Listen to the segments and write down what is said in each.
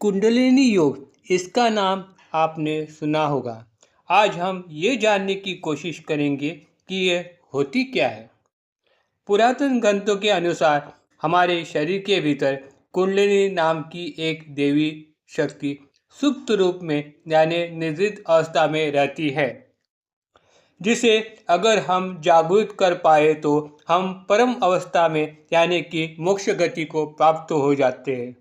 कुंडलिनी योग इसका नाम आपने सुना होगा। आज हम ये जानने की कोशिश करेंगे कि ये होती क्या है। पुरातन ग्रंथों के अनुसार हमारे शरीर के भीतर कुंडलिनी नाम की एक देवी शक्ति सुप्त रूप में यानी निद्रित अवस्था में रहती है, जिसे अगर हम जागृत कर पाए तो हम परम अवस्था में यानी कि मोक्ष गति को प्राप्त हो जाते हैं।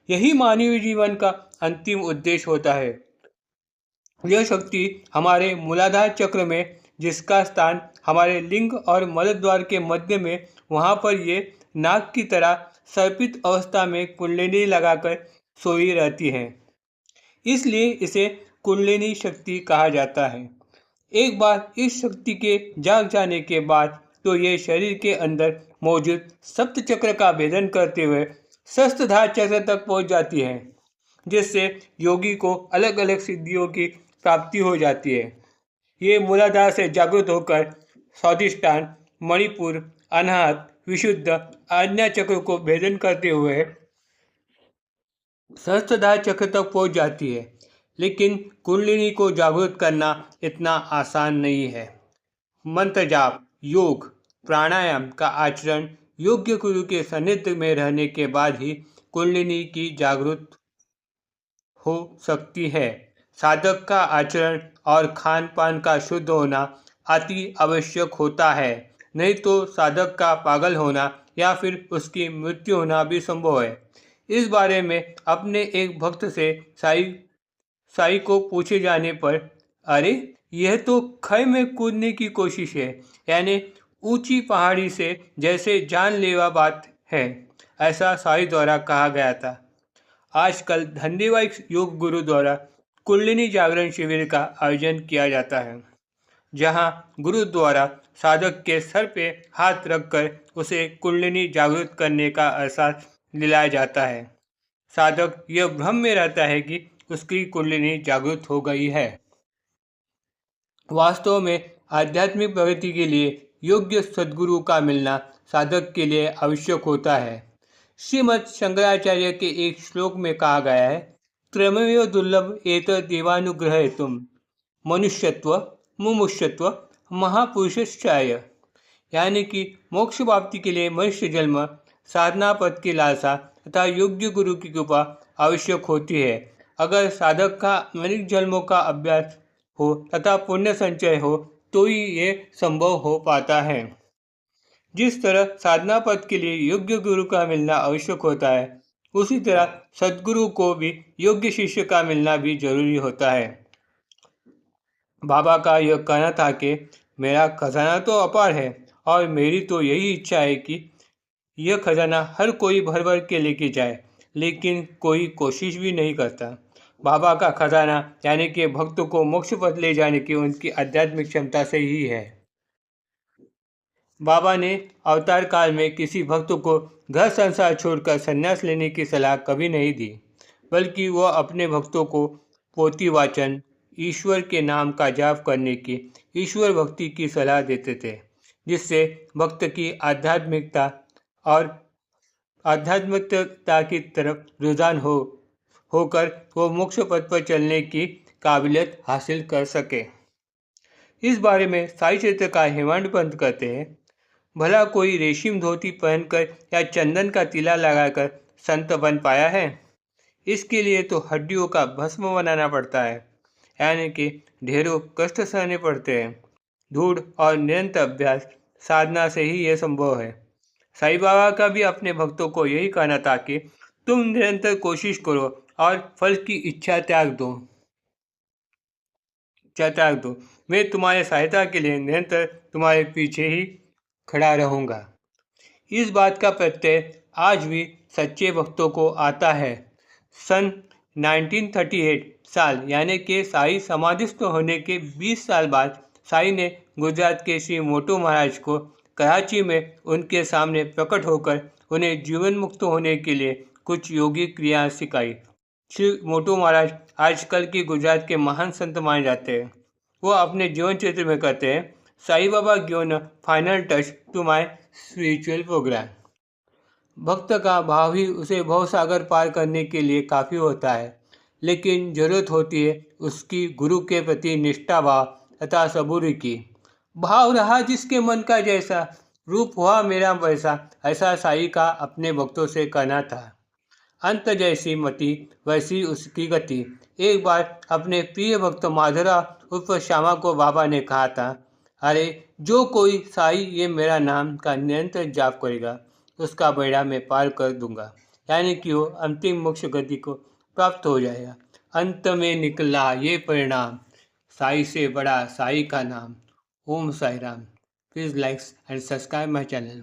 यही मानवीय जीवन का अंतिम उद्देश्य होता है। यह शक्ति हमारे मूलाधार चक्र में, जिसका स्थान हमारे लिंग और मलद्वार के मध्य में, वहाँ पर ये नाग की तरह सर्पित अवस्था में कुंडलिनी लगाकर सोई रहती है। इसलिए इसे कुंडलिनी शक्ति कहा जाता है। एक बार इस शक्ति के जाग जाने के बाद तो ये शरीर के अंदर मौजूद सप्त चक्र का भेदन करते हुए सहस्त्रधार चक्र तक पहुंच जाती है, जिससे योगी को अलग अलग सिद्धियों की प्राप्ति हो जाती है। ये मूलाधार से जागृत होकर स्वाधिष्ठान, मणिपुर, अनाहत, विशुद्ध आज्ञा चक्र को भेदन करते हुए सहस्त्रधार चक्र तक पहुंच जाती है। लेकिन कुंडलिनी को जागृत करना इतना आसान नहीं है। मंत्र जाप, योग, प्राणायाम का आचरण, योग्य गुरु के सानिध्य में रहने के बाद ही कुंडलिनी की जागृत हो सकती है। साधक का आचरण और खान पान का शुद्ध होना अति आवश्यक होता है, नहीं तो साधक का पागल होना या फिर उसकी मृत्यु होना भी संभव है। इस बारे में अपने एक भक्त से साई को पूछे जाने पर, अरे यह तो खय में कूदने की कोशिश है, यानी ऊंची पहाड़ी से जैसे जानलेवा बात है, ऐसा साई द्वारा कहा गया था। आजकल धन्यवाद योग गुरु द्वारा कुंडलिनी जागरण शिविर का आयोजन किया जाता है, जहां गुरु द्वारा साधक के सर पे हाथ रखकर उसे कुंडलिनी जागृत करने का एहसास दिलाया जाता है। साधक यह भ्रम में रहता है कि उसकी कुंडलिनी जागृत हो गई है। वास्तव में आध्यात्मिक प्रगति के लिए योग्य सद्गुरु का मिलना साधक के लिए आवश्यक होता है। श्रीमद् शंकराचार्य के एक श्लोक में कहा गया है, त्रयमेव दुर्लभ एतद् देवानुग्रह हेतुम् मनुष्यत्व, मुमुक्षुत्व, महापुरुषश्चाय, यानी कि मोक्ष प्राप्ति के लिए मनुष्य जन्म, साधना पद की लालसा तथा योग्य गुरु की कृपा आवश्यक होती है। अगर साधक का अनेक जन्मों का अभ्यास हो तथा पुण्य संचय हो तो ही ये संभव हो पाता है। जिस तरह साधना पद के लिए योग्य गुरु का मिलना आवश्यक होता है, उसी तरह सद्गुरु को भी योग्य शिष्य का मिलना भी जरूरी होता है। बाबा का यह कहना था कि मेरा खजाना तो अपार है और मेरी तो यही इच्छा है कि यह खजाना हर कोई भर भर के लेके जाए, लेकिन कोई कोशिश भी नहीं करता। बाबा का खजाना यानी कि भक्तों को मोक्ष पद ले जाने की उनकी आध्यात्मिक क्षमता से ही है। बाबा ने अवतार काल में किसी भक्त को घर संसार छोड़कर संन्यास लेने की सलाह कभी नहीं दी, बल्कि वह अपने भक्तों को पोथी वाचन, ईश्वर के नाम का जाप करने की, ईश्वर भक्ति की सलाह देते थे, जिससे भक्त की आध्यात्मिकता की तरफ रुझान होकर वो मोक्ष पद पर चलने की काबिलियत हासिल कर सके। इस बारे में साई चरित्रकार हेमांड पंत कहते हैं, भला कोई रेशम धोती पहनकर या चंदन का तिला लगाकर संत बन पाया है? इसके लिए तो हड्डियों का भस्म बनाना पड़ता है, यानी कि ढेरों कष्ट सहने पड़ते हैं। दृढ़ और निरंतर अभ्यास साधना से ही यह संभव है। साईं बाबा का भी अपने भक्तों को यही कहना था कि तुम निरंतर कोशिश करो और फल की इच्छा त्याग दो। मैं तुम्हारे सहायता के लिए निरंतर तुम्हारे पीछे ही खड़ा रहूँगा। इस बात का प्रत्यय आज भी सच्चे भक्तों को आता है। सन 1938 साल यानी कि साई समाधिस्थ होने के 20 साल बाद साई ने गुजरात के श्री मोटू महाराज को कराची में उनके सामने प्रकट होकर उन्हें जीवन मुक्त होने के लिए कुछ योगी क्रिया सिखाई। श्री मोटू महाराज आजकल की गुजरात के महान संत माने जाते हैं। वो अपने जीवन चरित्र में कहते हैं, Sai Baba given final touch to my spiritual program. भक्त का भाव ही उसे भवसागर पार करने के लिए काफ़ी होता है, लेकिन जरूरत होती है उसकी गुरु के प्रति निष्ठा भाव तथा सबूरी की। भाव रहा जिसके मन का जैसा, रूप हुआ मेरा वैसा, ऐसा साई का अपने भक्तों से कहना था। अंत जैसी मति वैसी उसकी गति। एक बार अपने प्रिय भक्त माधुरा उर्फ श्यामा को बाबा ने कहा था, अरे जो कोई साई ये मेरा नाम का निरंतर जाप करेगा उसका बेड़ा मैं पार कर दूंगा, यानी कि वो अंतिम मोक्ष गति को प्राप्त हो जाएगा। अंत में निकला ये परिणाम, साई से बड़ा साई का नाम। Om Sai Ram. Please like and subscribe my channel.